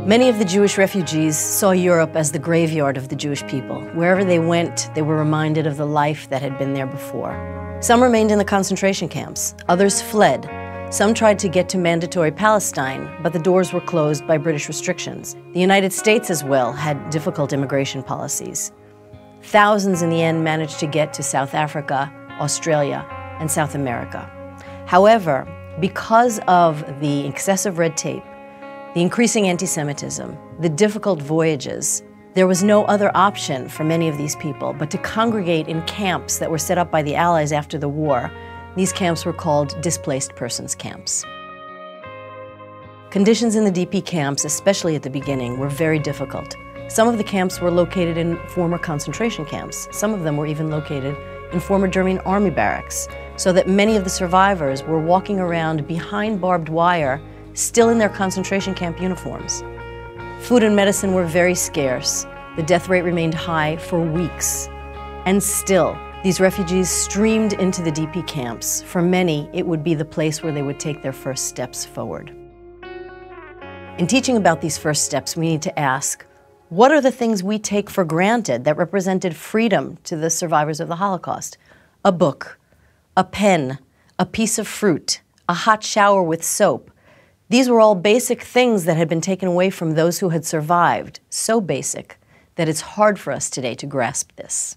Many of the Jewish refugees saw Europe as the graveyard of the Jewish people. Wherever they went, they were reminded of the life that had been there before. Some remained in the concentration camps, others fled. Some tried to get to mandatory Palestine, but the doors were closed by British restrictions. The United States as well had difficult immigration policies. Thousands in the end managed to get to South Africa, Australia, and South America. However, because of the excessive red tape, the increasing anti-Semitism, the difficult voyages, there was no other option for many of these people but to congregate in camps that were set up by the Allies after the war. These camps were called displaced persons camps. Conditions in the DP camps, especially at the beginning, were very difficult. Some of the camps were located in former concentration camps. Some of them were even located in former German army barracks, so that many of the survivors were walking around behind barbed wire, still in their concentration camp uniforms. Food and medicine were very scarce. The death rate remained high for weeks. And still, these refugees streamed into the DP camps. For many, it would be the place where they would take their first steps forward. In teaching about these first steps, we need to ask, what are the things we take for granted that represented freedom to the survivors of the Holocaust? A book, a pen, a piece of fruit, a hot shower with soap. These were all basic things that had been taken away from those who had survived, so basic that it's hard for us today to grasp this.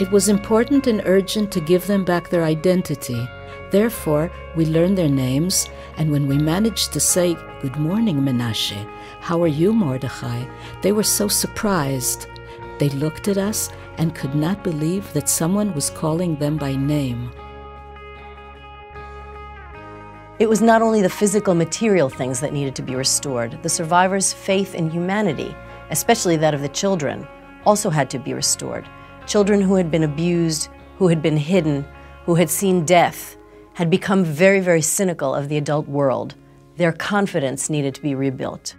It was important and urgent to give them back their identity. Therefore, we learned their names, and when we managed to say, "Good morning, Menashe. How are you, Mordechai?" they were so surprised. They looked at us and could not believe that someone was calling them by name. It was not only the physical, material things that needed to be restored. The survivors' faith in humanity, especially that of the children, also had to be restored. Children who had been abused, who had been hidden, who had seen death, had become very, very cynical of the adult world. Their confidence needed to be rebuilt.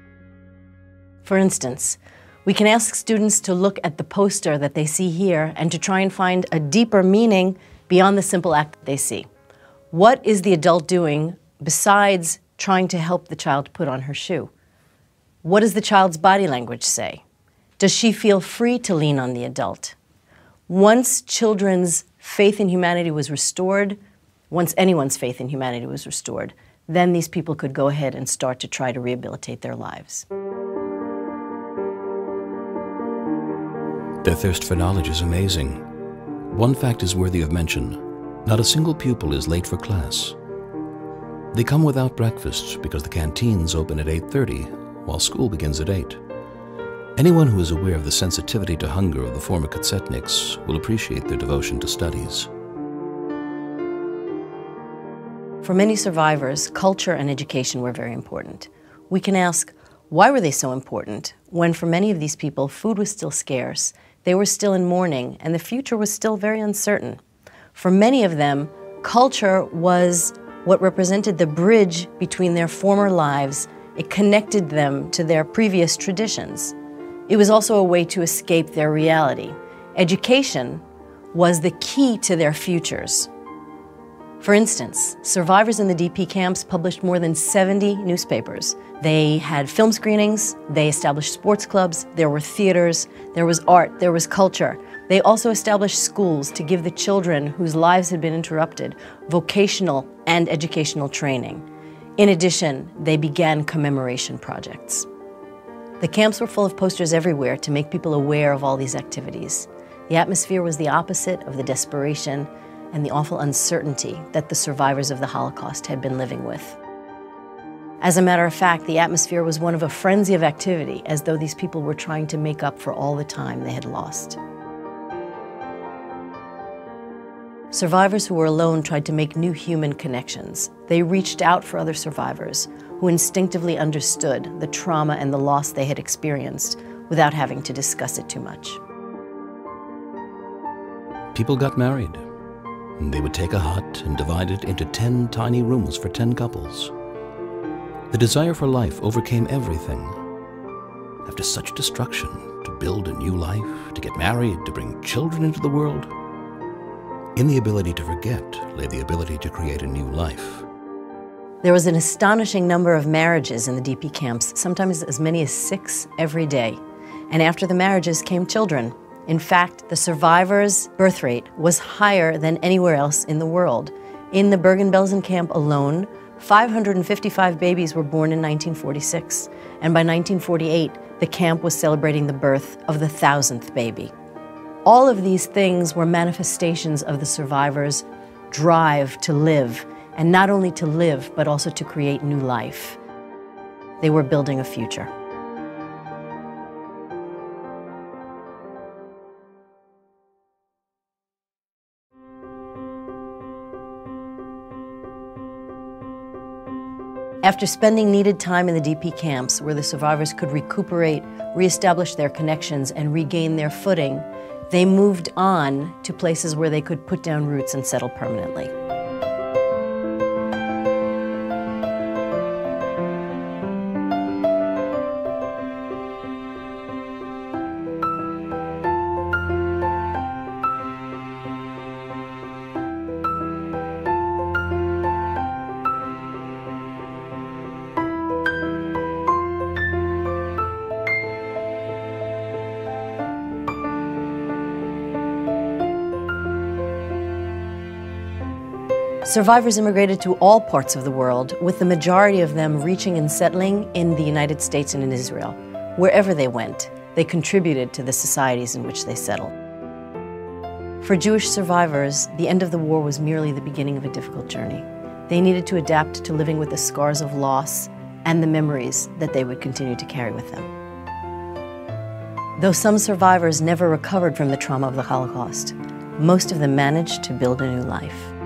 For instance, we can ask students to look at the poster that they see here and to try and find a deeper meaning beyond the simple act that they see. What is the adult doing besides trying to help the child put on her shoe? What does the child's body language say? Does she feel free to lean on the adult? Once children's faith in humanity was restored, once anyone's faith in humanity was restored, then these people could go ahead and start to try to rehabilitate their lives. Their thirst for knowledge is amazing. One fact is worthy of mention. Not a single pupil is late for class. They come without breakfast because the canteens open at 8:30, while school begins at 8. Anyone who is aware of the sensitivity to hunger of the former Kotsetniks will appreciate their devotion to studies. For many survivors, culture and education were very important. We can ask, why were they so important when for many of these people food was still scarce, they were still in mourning, and the future was still very uncertain? For many of them, culture was what represented the bridge between their former lives. It connected them to their previous traditions. It was also a way to escape their reality. Education was the key to their futures. For instance, survivors in the DP camps published more than 70 newspapers. They had film screenings, they established sports clubs, there were theaters, there was art, there was culture. They also established schools to give the children whose lives had been interrupted vocational and educational training. In addition, they began commemoration projects. The camps were full of posters everywhere to make people aware of all these activities. The atmosphere was the opposite of the desperation and the awful uncertainty that the survivors of the Holocaust had been living with. As a matter of fact, the atmosphere was one of a frenzy of activity, as though these people were trying to make up for all the time they had lost. Survivors who were alone tried to make new human connections. They reached out for other survivors who instinctively understood the trauma and the loss they had experienced without having to discuss it too much. People got married. They would take a hut and divide it into 10 tiny rooms for 10 couples. The desire for life overcame everything. After such destruction, to build a new life, to get married, to bring children into the world, in the ability to forget lay the ability to create a new life. There was an astonishing number of marriages in the DP camps, sometimes as many as 6 every day. And after the marriages came children. In fact, the survivors' birth rate was higher than anywhere else in the world. In the Bergen-Belsen camp alone, 555 babies were born in 1946. And by 1948, the camp was celebrating the birth of the 1,000th baby. All of these things were manifestations of the survivors' drive to live, and not only to live, but also to create new life. They were building a future. After spending needed time in the DP camps, where the survivors could recuperate, reestablish their connections, and regain their footing, they moved on to places where they could put down roots and settle permanently. Survivors immigrated to all parts of the world, with the majority of them reaching and settling in the United States and in Israel. Wherever they went, they contributed to the societies in which they settled. For Jewish survivors, the end of the war was merely the beginning of a difficult journey. They needed to adapt to living with the scars of loss and the memories that they would continue to carry with them. Though some survivors never recovered from the trauma of the Holocaust, most of them managed to build a new life.